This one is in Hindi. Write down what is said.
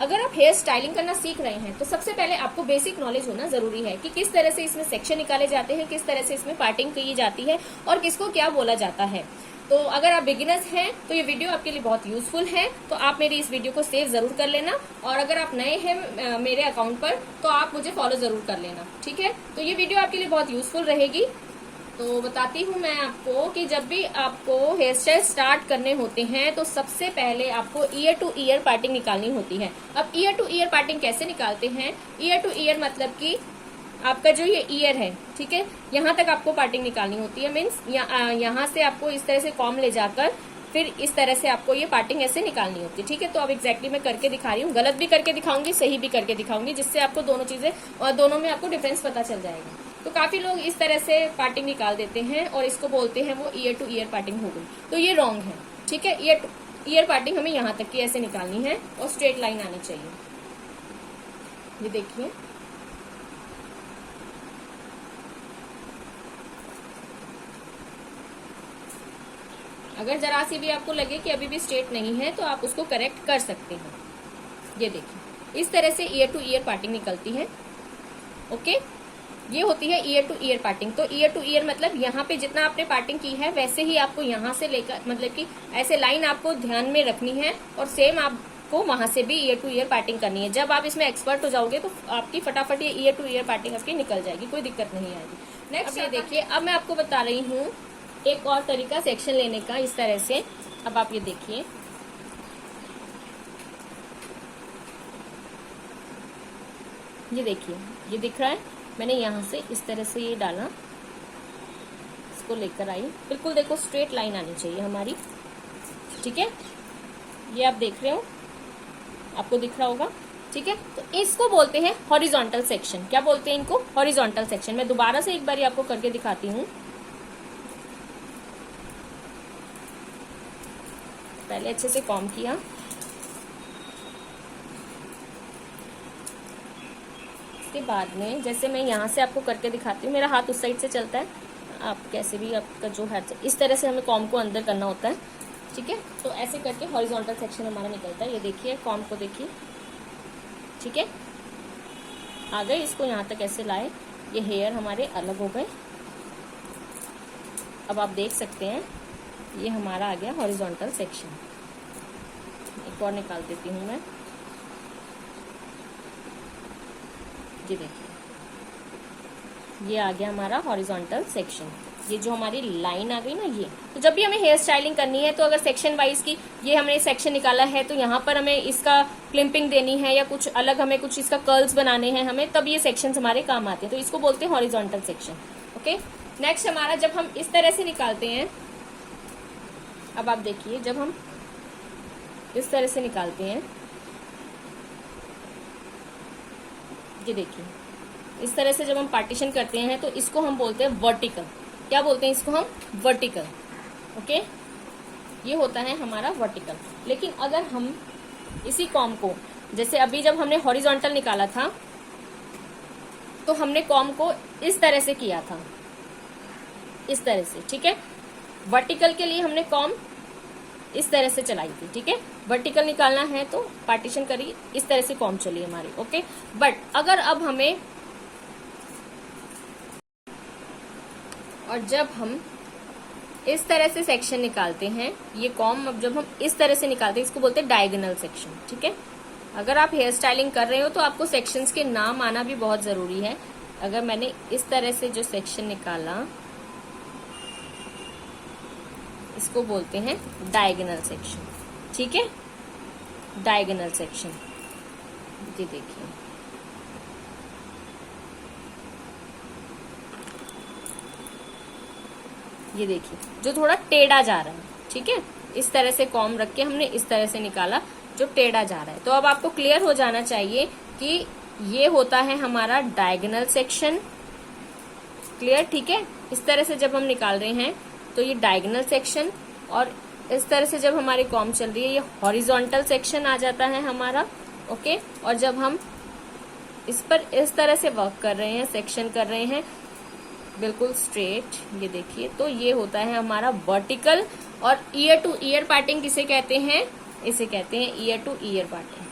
अगर आप हेयर स्टाइलिंग करना सीख रहे हैं तो सबसे पहले आपको बेसिक नॉलेज होना जरूरी है कि किस तरह से इसमें सेक्शन निकाले जाते हैं, किस तरह से इसमें पार्टिंग की जाती है और किसको क्या बोला जाता है। तो अगर आप बिगिनर्स हैं तो ये वीडियो आपके लिए बहुत यूजफुल है, तो आप मेरी इस वीडियो को सेव जरूर कर लेना। और अगर आप नए हैं मेरे अकाउंट पर तो आप मुझे फॉलो जरूर कर लेना, ठीक है। तो ये वीडियो आपके लिए बहुत यूजफुल रहेगी। तो बताती हूँ मैं आपको कि जब भी आपको हेयर स्टाइल स्टार्ट करने होते हैं तो सबसे पहले आपको ईयर टू ईयर पार्टिंग निकालनी होती है। अब ईयर टू ईयर पार्टिंग कैसे निकालते हैं? ईयर टू ईयर मतलब कि आपका जो ये ईयर है, ठीक है, यहाँ तक आपको पार्टिंग निकालनी होती है। मीन्स यहाँ से आपको इस तरह से कॉम ले जाकर फिर इस तरह से आपको ये पार्टिंग ऐसे निकालनी होती है, ठीक है। तो अब एग्जैक्टली मैं करके दिखा रही हूँ, गलत भी करके दिखाऊंगी, सही भी करके दिखाऊंगी, जिससे आपको दोनों चीजें और दोनों में आपको डिफरेंस पता चल जाएगा। तो काफी लोग इस तरह से पार्टिंग निकाल देते हैं और इसको बोलते हैं वो ईयर टू ईयर पार्टिंग हो गई, तो ये रॉन्ग है, ठीक है। ईयर टू ईयर पार्टिंग हमें यहाँ तक की ऐसे निकालनी है और स्ट्रेट लाइन आनी चाहिए। ये देखिए, अगर जरा सी भी आपको लगे कि अभी भी स्ट्रेट नहीं है तो आप उसको करेक्ट कर सकते हैं। ये देखिए, इस तरह से ईयर टू ईयर पार्टिंग निकलती है। ओके, ये होती है ईयर टू ईयर पार्टिंग। तो ईयर टू ईयर मतलब यहाँ पे जितना आपने पार्टिंग की है वैसे ही आपको यहाँ से लेकर, मतलब कि ऐसे लाइन आपको ध्यान में रखनी है और सेम आपको वहां से भी ईयर टू ईयर पार्टिंग करनी है। जब आप इसमें एक्सपर्ट हो जाओगे तो आपकी फटाफट ये ईयर टू ईयर पार्टिंग आपकी निकल जाएगी, कोई दिक्कत नहीं आएगी। नेक्स्ट ये देखिए, अब मैं आपको बता रही हूँ एक और तरीका सेक्शन लेने का, इस तरह से। अब आप ये देखिए, ये देखिए, ये दिख रहा है, मैंने यहाँ से इस तरह से ये डाला, इसको लेकर आई, बिल्कुल देखो स्ट्रेट लाइन आनी चाहिए हमारी, ठीक है। ये आप देख रहे हो, आपको दिख रहा होगा, ठीक है। तो इसको बोलते हैं हॉरिजॉन्टल सेक्शन। क्या बोलते हैं इनको? Horizontal section. मैं दोबारा से एक बार आपको करके दिखाती हूँ। पहले अच्छे से कॉम किया, इसके बाद में जैसे मैं यहाँ से आपको करके दिखाती हूँ, मेरा हाथ उस साइड से चलता है, आप कैसे भी आपका जो हाथ से, इस तरह से हमें कॉम को अंदर करना होता है, ठीक है। तो ऐसे करके हॉरिजॉन्टल सेक्शन हमारा निकलता है। ये देखिए, कॉम को देखिए, ठीक है, आ गए, इसको यहाँ तक ऐसे लाए, ये हेयर हमारे अलग हो गए। अब आप देख सकते हैं ये हमारा आ गया हॉरिजॉन्टल सेक्शन। एक और निकाल देती हूँ मैं, ये देखिए, ये आ गया हमारा हॉरिजॉन्टल सेक्शन। ये जो हमारी लाइन आ गई ना, ये तो जब भी हमें हेयर स्टाइलिंग करनी है तो अगर सेक्शन वाइज की ये हमने सेक्शन निकाला है तो यहाँ पर हमें इसका क्लिपिंग देनी है या कुछ अलग हमें कुछ इसका कर्ल्स बनाने हैं हमें, तब ये सेक्शंस हमारे काम आते हैं। तो इसको बोलते हैं हॉरिजॉन्टल सेक्शन। ओके, नेक्स्ट हमारा जब हम इस तरह से निकालते हैं, अब आप देखिए, जब हम इस तरह से निकालते हैं, ये देखिए, इस तरह से जब हम पार्टीशन करते हैं तो इसको हम बोलते हैं वर्टिकल। क्या बोलते हैं इसको हम? वर्टिकल। ओके, ये होता है हमारा वर्टिकल। लेकिन अगर हम इसी कॉम को, जैसे अभी जब हमने हॉरिजॉन्टल निकाला था तो हमने कॉम को इस तरह से किया था, इस तरह से, ठीक है। वर्टिकल के लिए हमने कॉम इस तरह से चलाई थी, ठीक है। वर्टिकल निकालना है तो पार्टीशन करिए, इस तरह से कॉम चली हमारी। ओके, बट अगर अब हमें, और जब हम इस तरह से सेक्शन निकालते हैं, ये कॉम अब जब हम इस तरह से निकालते हैं, इसको बोलते हैं डायगोनल सेक्शन, ठीक है। अगर आप हेयर स्टाइलिंग कर रहे हो तो आपको सेक्शंस के नाम आना भी बहुत जरूरी है। अगर मैंने इस तरह से जो सेक्शन निकाला, इसको बोलते हैं डायगोनल सेक्शन, ठीक है, डायगोनल सेक्शन। ये देखिए, ये देखिए, जो थोड़ा टेढ़ा जा रहा है, ठीक है। इस तरह से कॉम रख के हमने इस तरह से निकाला जो टेढ़ा जा रहा है। तो अब आपको क्लियर हो जाना चाहिए कि ये होता है हमारा डायगोनल सेक्शन। क्लियर, ठीक है। इस तरह से जब हम निकाल रहे हैं तो ये डायगोनल सेक्शन, और इस तरह से जब हमारी कॉम चल रही है ये हॉरिजॉन्टल सेक्शन आ जाता है हमारा। ओके, और जब हम इस पर इस तरह से वर्क कर रहे हैं, सेक्शन कर रहे हैं बिल्कुल स्ट्रेट, ये देखिए, तो ये होता है हमारा वर्टिकल। और ईयर टू ईयर पार्टिंग किसे कहते हैं? इसे कहते हैं ईयर टू ईयर पार्टिंग।